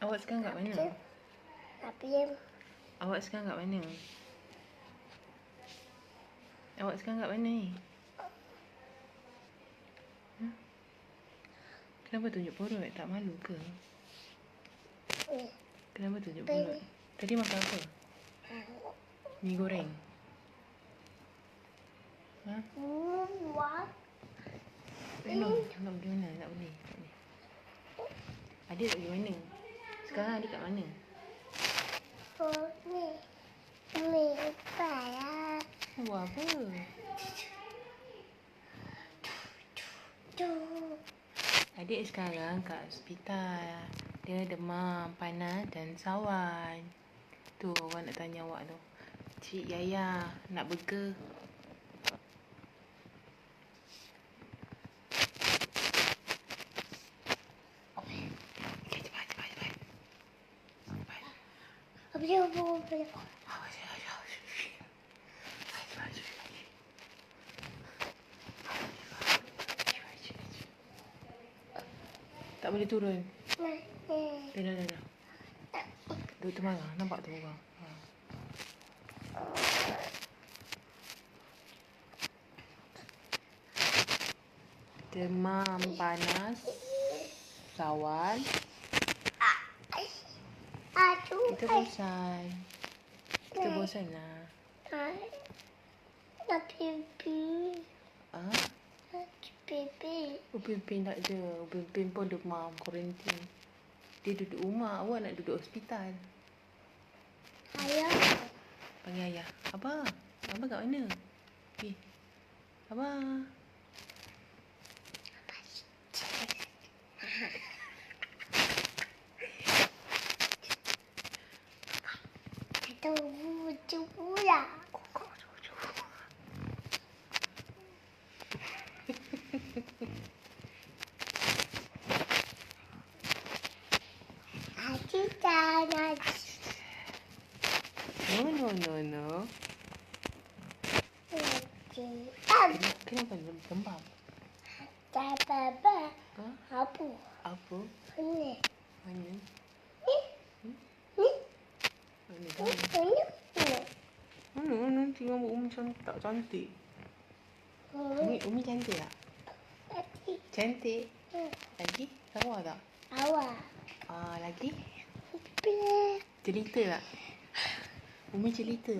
Awak sekarang kat mana? Awak sekarang kat mana? Awak sekarang kat mana ni? Kenapa tunjuk perut? Tak malu ke? Kenapa tunjuk perut? Tadi makan apa? Mi goreng? Ha? No, nak pergi mana? Tak boleh. Adik nak pergi mana? Sekarang adik kat mana? Buat apa? Adik sekarang kat hospital. Dia demam, panas dan sawan. Tu orang nak tanya awak tu. Cik Yaya nak burger. Tak boleh turun. Dah. Doktor marah. Nampak tu orang. Demam, panas, sawan. Kita bosan. Kita bosan lah. Upin tak ada. Upin pun demam, kuarantin. Dia duduk rumah. Awak nak duduk hospital. Ayah. Panggil ayah. Abah. Abah kat mana? Abah. No. Kenapa lembam? Apa? Mana? Mana? Tengok Umi cantik. Umi cantik tak? Cantik. Lagi? Lawa tak? Lagi? Cerita tak? Umi cerita.